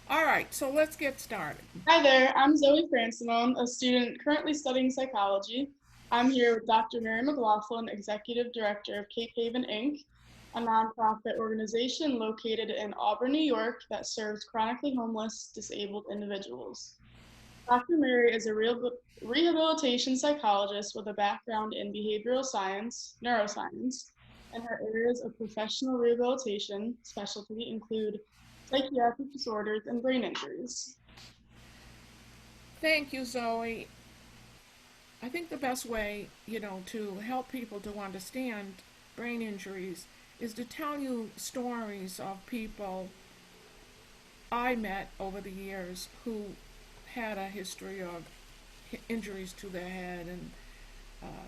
All right, so let's get started. Hi there, I'm Zoe Franciamone, a student currently studying psychology. I'm here with Dr. Mary McLaughlin, Executive Director of Cape Haven Inc., a nonprofit organization located in Auburn, New York that serves chronically homeless, disabled individuals. Dr. Mary is a rehabilitation psychologist with a background in behavioral science, neuroscience, and her areas of professional rehabilitation specialty include psychiatric disorders and brain injuries. Thank you, Zoe. I think the best way, to help people to understand brain injuries is to tell you stories of people I met over the years who had a history of injuries to their head and uh,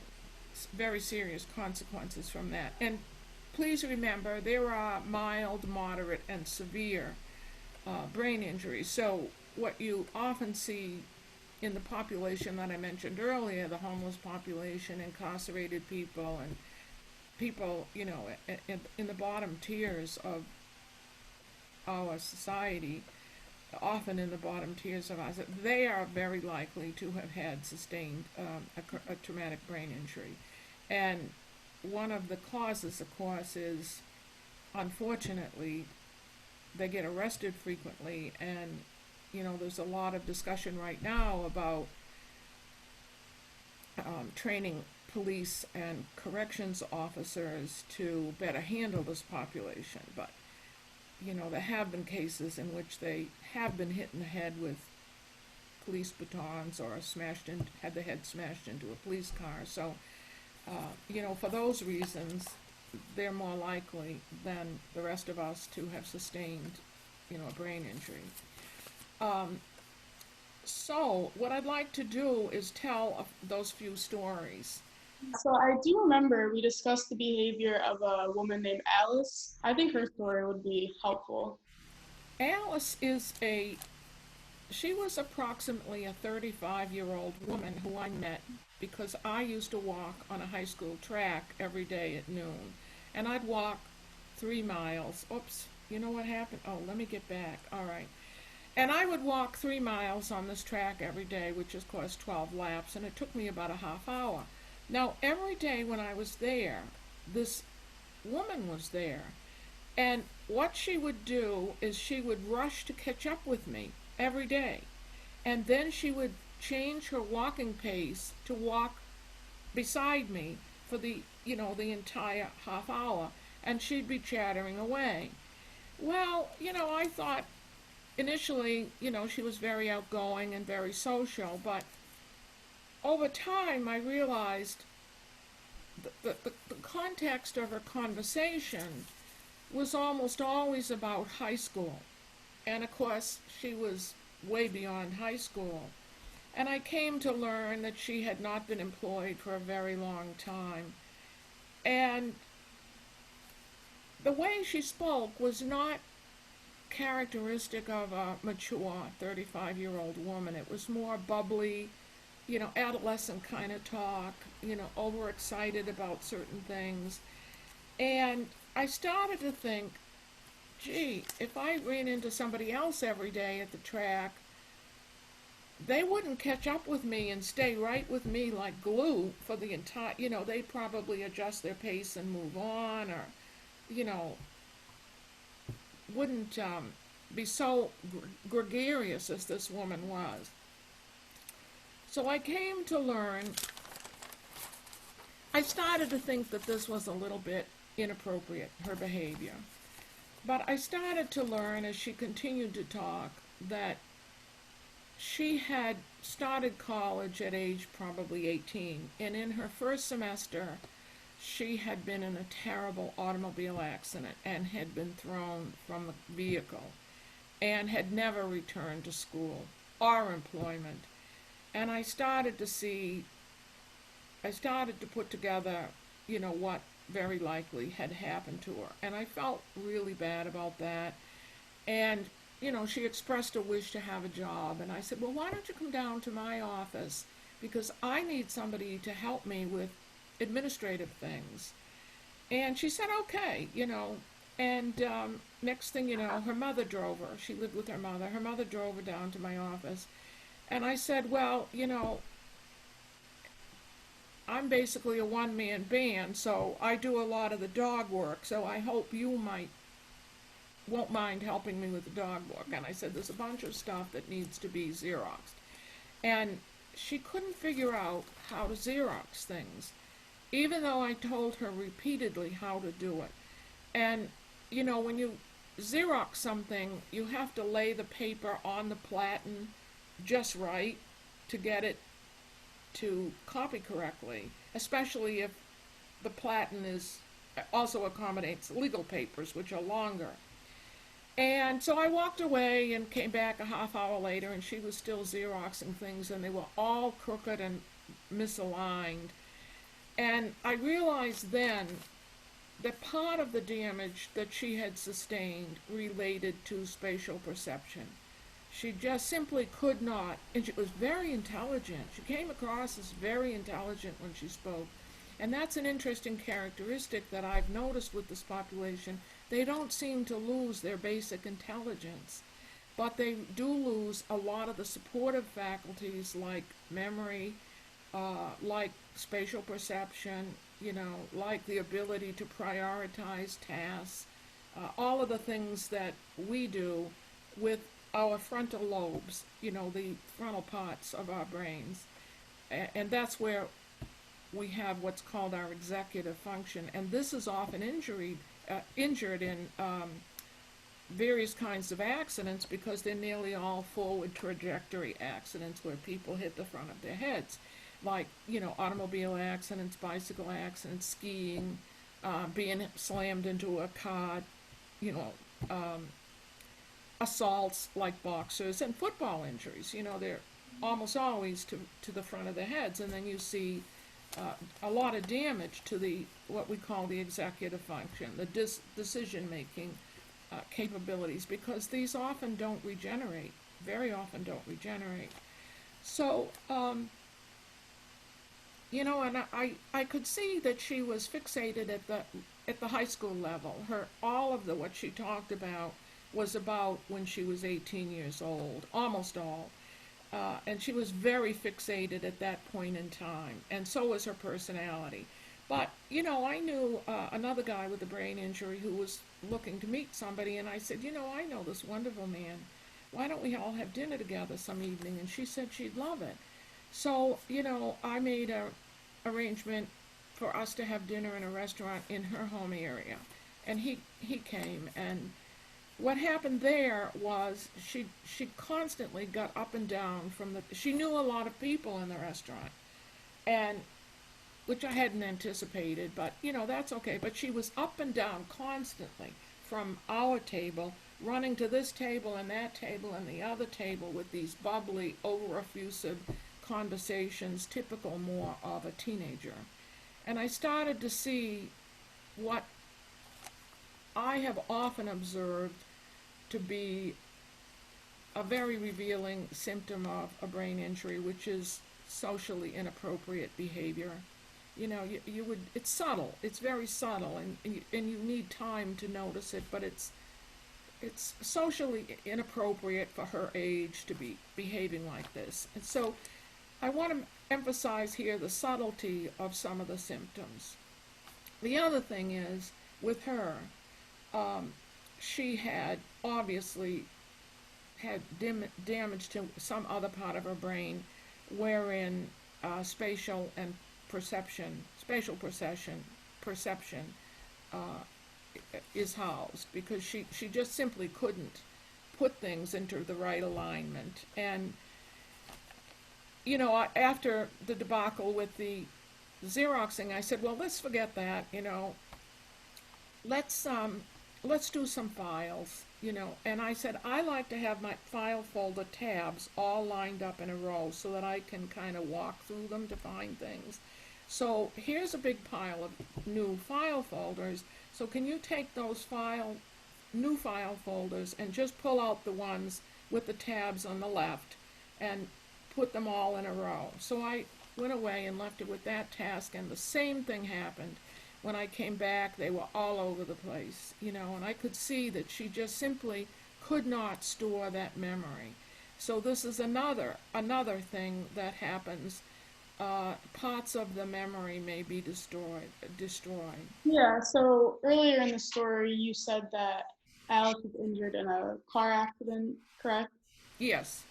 very serious consequences from that. And please remember, there are mild, moderate, and severe brain injuries. So, what you often see in the population that I mentioned earlier, the homeless population, incarcerated people, and people, in the bottom tiers of our society, often in the bottom tiers of us, they are very likely to have had sustained a traumatic brain injury. And one of the causes, of course, is unfortunately they get arrested frequently, and there's a lot of discussion right now about training police and corrections officers to better handle this population. But there have been cases in which they have been hit in the head with police batons or had the head smashed into a police car. So, for those reasons, they're more likely than the rest of us to have sustained, a brain injury. Um, so, what I'd like to do is tell those few stories. So I do remember we discussed the behavior of a woman named Alice. I think her story would be helpful. Alice she was approximately a 35-year-old woman who I met because I used to walk on a high school track every day at noon. And I'd walk 3 miles. Oops, you know what happened? Oh, let me get back. All right. And I would walk 3 miles on this track every day, which is, of course, 12 laps, and it took me about a half hour. Now, every day when I was there, this woman was there. And what she would do is she would rush to catch up with me every day. And then she would change her walking pace to walk beside me for the entire half hour. And she'd be chattering away. Well, I thought initially, she was very outgoing and very social, but over time I realized the context of her conversation was almost always about high school. And of course, she was way beyond high school. And I came to learn that she had not been employed for a very long time. And the way she spoke was not characteristic of a mature 35-year-old woman. It was more bubbly, adolescent kind of talk, overexcited about certain things. And I started to think, gee, if I ran into somebody else every day at the track, they wouldn't catch up with me and stay right with me like glue for the entire, they'd probably adjust their pace and move on, or, you know, wouldn't be so gregarious as this woman was. So I came to learn, I started to think that this was a little bit inappropriate, her behavior. But I started to learn as she continued to talk that she had started college at age probably 18, and in her first semester, she had been in a terrible automobile accident and had been thrown from the vehicle and had never returned to school or employment. And I started to put together, what very likely had happened to her. And I felt really bad about that. And, she expressed a wish to have a job. And I said, well, why don't you come down to my office? Because I need somebody to help me with administrative things. And she said, okay, And next thing you know, her mother drove her. She lived with her mother. Her mother drove her down to my office. And I said, well, I'm basically a one-man band, so I do a lot of the dog work, so I hope you won't mind helping me with the dog work. And I said, there's a bunch of stuff that needs to be Xeroxed. And she couldn't figure out how to Xerox things, even though I told her repeatedly how to do it. And, when you Xerox something, you have to lay the paper on the platen just right to get it to copy correctly, especially if the platen also accommodates legal papers, which are longer. And so I walked away and came back a half hour later, and she was still Xeroxing things, and they were all crooked and misaligned. And I realized then that part of the damage that she had sustained related to spatial perception. She just simply could not, and she was very intelligent. She came across as very intelligent when she spoke. And that's an interesting characteristic that I've noticed with this population. They don't seem to lose their basic intelligence, but they do lose a lot of the supportive faculties like memory, like spatial perception, like the ability to prioritize tasks, all of the things that we do with our frontal lobes, the frontal parts of our brains. And that's where we have what's called our executive function. And this is often injured in various kinds of accidents because they're nearly all forward trajectory accidents where people hit the front of their heads. Like, automobile accidents, bicycle accidents, skiing, being slammed into a car, assaults like boxers, and football injuries. They're almost always to the front of their heads, and then you see a lot of damage to what we call the executive function, the decision-making capabilities, because these often don't regenerate, very often don't regenerate. So, and I could see that she was fixated at the high school level. All of what she talked about was about when she was 18 years old, almost all. And she was very fixated at that point in time, and so was her personality. But, I knew another guy with a brain injury who was looking to meet somebody, and I said, I know this wonderful man. Why don't we all have dinner together some evening? And she said she'd love it. So, I made an arrangement for us to have dinner in a restaurant in her home area. And he came, and what happened there was she constantly got up and down she knew a lot of people in the restaurant, and which I hadn't anticipated, but that's okay. But she was up and down constantly from our table, running to this table and that table and the other table with these bubbly, over-effusive conversations, typical more of a teenager. And I started to see what I have often observed to be a very revealing symptom of a brain injury, which is socially inappropriate behavior. It's subtle, it's very subtle, and you need time to notice it, but it's socially inappropriate for her age to be behaving like this. And so I want to emphasize here the subtlety of some of the symptoms. The other thing is, with her, she had obviously had damage to some other part of her brain wherein spatial perception is housed, because she just simply couldn't put things into the right alignment. And after the debacle with the Xeroxing, I said, well, let's forget that. Let's do some files. And I said, I like to have my file folder tabs all lined up in a row so that I can kind of walk through them to find things. So here's a big pile of new file folders. So can you take those new file folders and just pull out the ones with the tabs on the left and put them all in a row? So I went away and left her with that task, and the same thing happened. when I came back, they were all over the place, and I could see that she just simply could not store that memory. So this is another thing that happens. Parts of the memory may be destroyed. Yeah, so earlier in the story, you said that Alice was injured in a car accident, correct? Yes.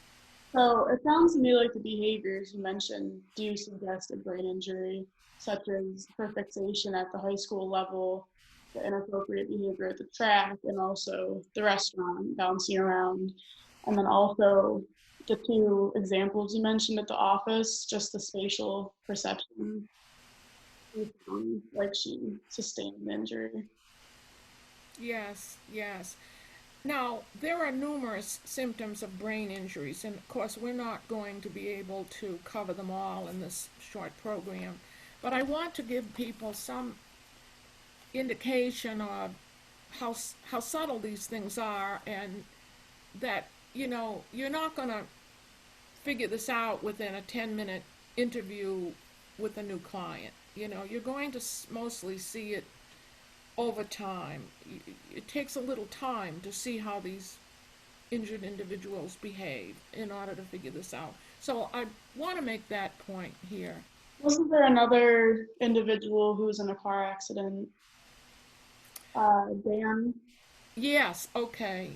So it sounds to me like the behaviors you mentioned do suggest a brain injury, such as her fixation at the high school level, the inappropriate behavior at the track, and also the restaurant bouncing around. And then also the two examples you mentioned at the office, just the spatial perception, like she sustained an injury. Yes, yes. Now, there are numerous symptoms of brain injuries, and of course, we're not going to be able to cover them all in this short program. But I want to give people some indication of how subtle these things are, and that, you're not going to figure this out within a 10-minute interview with a new client. You're going to mostly see it over time. It takes a little time to see how these injured individuals behave in order to figure this out. So I want to make that point here. Wasn't there another individual who was in a car accident? Dan. Yes, okay.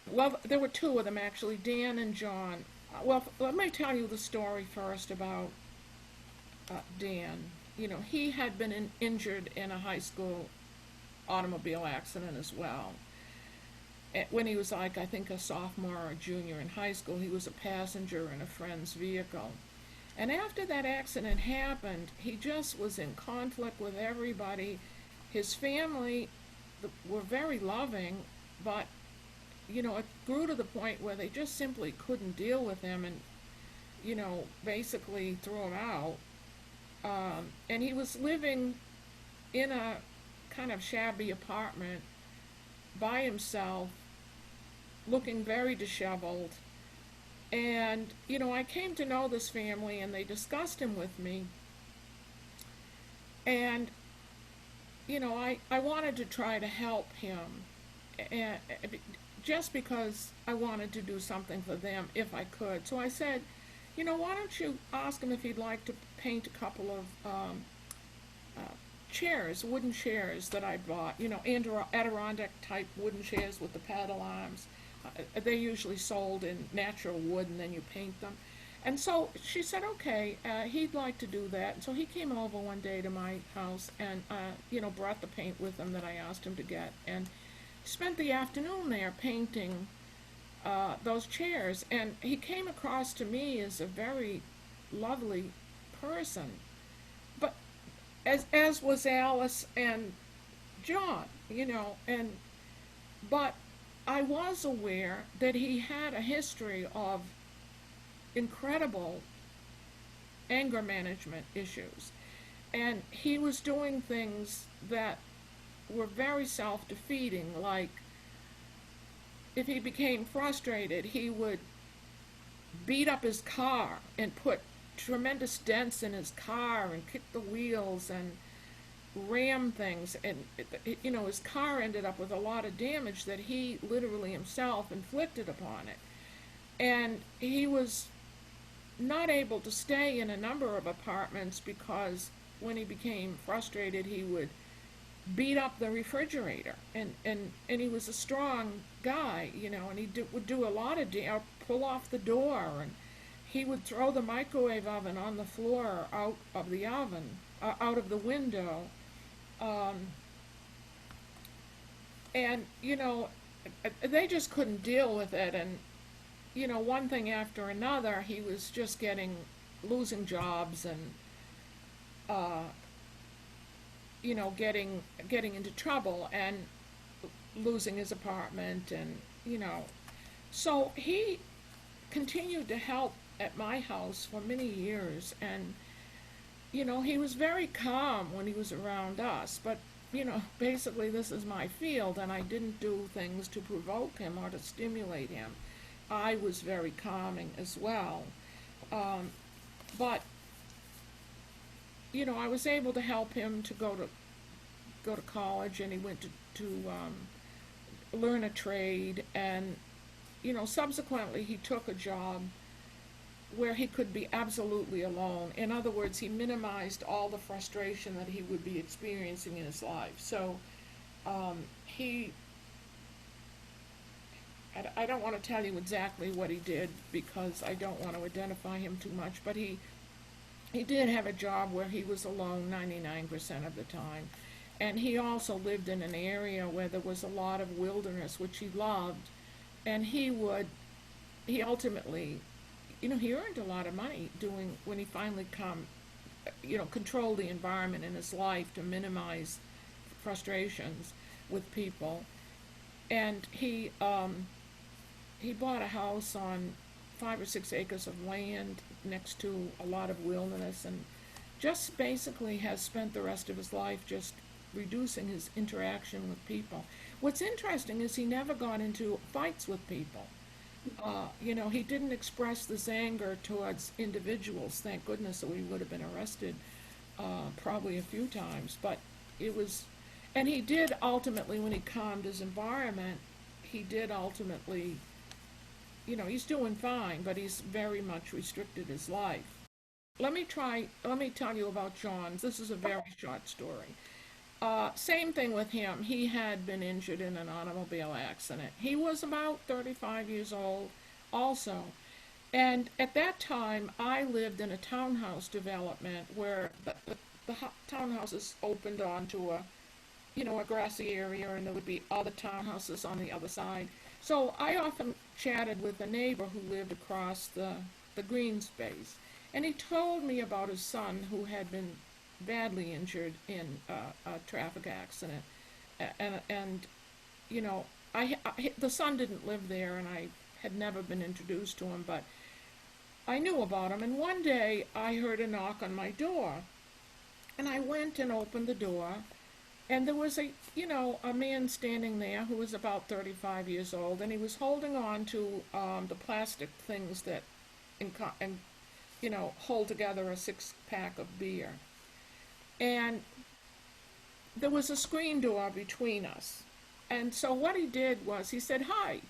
Well, there were two of them actually, Dan and John. Well, let me tell you the story first about Dan. He had been injured in a high school automobile accident as well. When he was like, I think, a sophomore or a junior in high school, he was a passenger in a friend's vehicle. And after that accident happened, he just was in conflict with everybody. His family were very loving, but, it grew to the point where they just simply couldn't deal with him and, basically threw him out. And he was living in a kind of shabby apartment by himself, looking very disheveled. And, I came to know this family and they discussed him with me. And, I wanted to try to help him. And just because I wanted to do something for them if I could. So I said, why don't you ask him if he'd like to paint a couple of chairs, wooden chairs that I bought, Adirondack type wooden chairs with the paddle arms. They're usually sold in natural wood and then you paint them. And so she said, okay, he'd like to do that. And so he came over one day to my house and, brought the paint with him that I asked him to get. And spent the afternoon there painting those chairs. And he came across to me as a very lovely person. But as was Alice and John, but I was aware that he had a history of incredible anger management issues. And he was doing things that were very self-defeating, like if he became frustrated, he would beat up his car and put tremendous dents in his car and kick the wheels and ram things. And, his car ended up with a lot of damage that he literally himself inflicted upon it. And he was not able to stay in a number of apartments because when he became frustrated, he would beat up the refrigerator. And he was a strong guy, and he would do a lot of pull off the door, and he would throw the microwave oven on the floor out of the oven, out of the window. And, they just couldn't deal with it. And, one thing after another, he was just losing jobs and, getting into trouble and losing his apartment. And, so he continued to help at my house for many years. And, he was very calm when he was around us. But, basically this is my field, and I didn't do things to provoke him or to stimulate him. I was very calming as well. But, I was able to help him to go to go to college, and he went to learn a trade, and subsequently he took a job where he could be absolutely alone. In other words, he minimized all the frustration that he would be experiencing in his life. So he, I don't want to tell you exactly what he did because I don't want to identify him too much, but he did have a job where he was alone 99% of the time. And he also lived in an area where there was a lot of wilderness, which he loved. And he ultimately, he earned a lot of money when he finally controlled the environment in his life to minimize frustrations with people. And he bought a house on 5 or 6 acres of land next to a lot of wilderness, and just basically has spent the rest of his life just reducing his interaction with people. What's interesting is he never got into fights with people. He didn't express this anger towards individuals. Thank goodness, or he would have been arrested probably a few times. But and he did ultimately, when he calmed his environment, he did ultimately, he's doing fine, but he's very much restricted his life. Let me tell you about John's. This is a very short story. Same thing with him. He had been injured in an automobile accident. He was about 35 years old also. And at that time, I lived in a townhouse development where the townhouses opened onto a grassy area, and there would be other townhouses on the other side. So I often chatted with a neighbor who lived across the green space. And he told me about his son who had been badly injured in a traffic accident, and the son didn't live there, and I had never been introduced to him, but I knew about him. And one day I heard a knock on my door, and I went and opened the door, and there was a man standing there who was about 35 years old, and he was holding on to the plastic things that hold together a 6-pack of beer. And there was a screen door between us. And so what he did was he said, "Hi."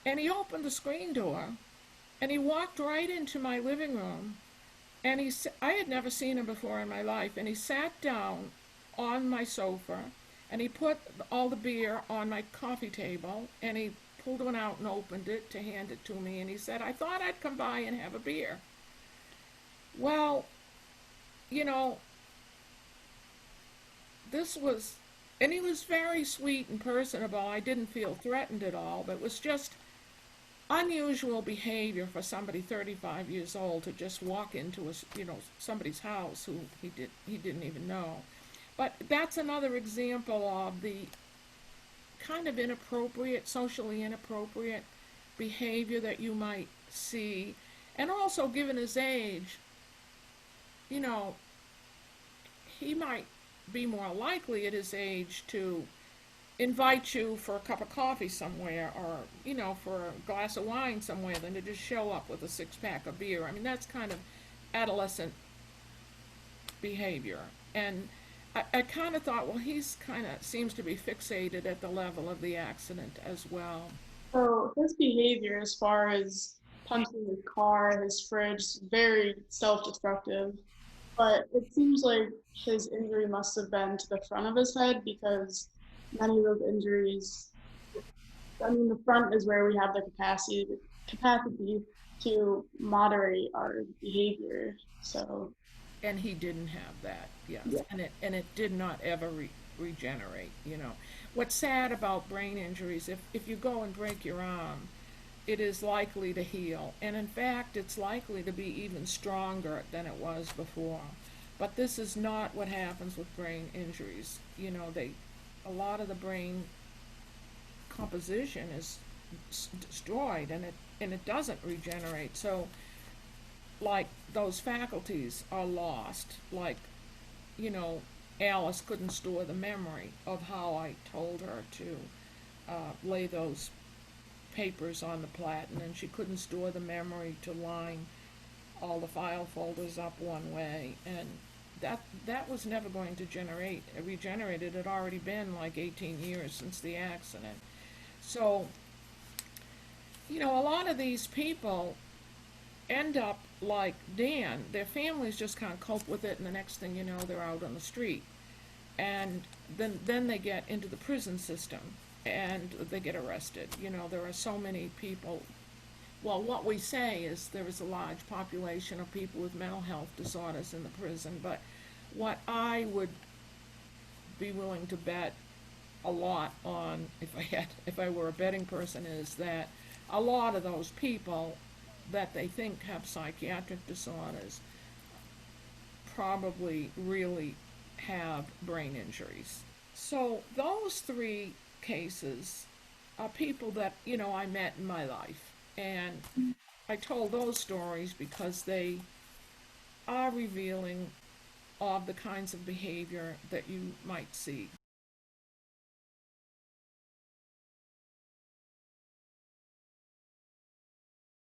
And he opened the screen door, and he walked right into my living room. And I had never seen him before in my life. And he sat down on my sofa, and he put all the beer on my coffee table, and he pulled one out and opened it to hand it to me. And he said, "I thought I'd come by and have a beer." Well, and he was very sweet and personable. I didn't feel threatened at all, but it was just unusual behavior for somebody 35 years old to just walk into somebody's house who he didn't even know. But that's another example of the kind of socially inappropriate behavior that you might see. And also, given his age, he might be more likely at his age to invite you for a cup of coffee somewhere, or for a glass of wine somewhere, than to just show up with a 6-pack of beer. I mean, that's kind of adolescent behavior. And I kind of thought, well, he's kind of seems to be fixated at the level of the accident as well. So his behavior, as far as punching his car, his fridge, is very self-destructive. But it seems like his injury must have been to the front of his head, because many of those injuries, the front is where we have the capacity to moderate our behavior. So. And he didn't have that, yes. Yeah. And it did not ever regenerate. What's sad about brain injuries, if you go and break your arm, it is likely to heal. And in fact, it's likely to be even stronger than it was before. But this is not what happens with brain injuries. A lot of the brain composition is destroyed, and it doesn't regenerate. So, like, those faculties are lost. Like, Alice couldn't store the memory of how I told her to lay those papers on the platen, and she couldn't store the memory to line all the file folders up one way. And that was never going to regenerate. It had already been like 18 years since the accident. So, a lot of these people end up like Dan. Their families just can't cope with it, and the next thing you know, they're out on the street. And then they get into the prison system, and they get arrested. There are so many people. Well, what we say is there is a large population of people with mental health disorders in the prison, but what I would be willing to bet a lot on, if I were a betting person, is that a lot of those people that they think have psychiatric disorders probably really have brain injuries. So those three cases are people that, I met in my life. And I told those stories because they are revealing of the kinds of behavior that you might see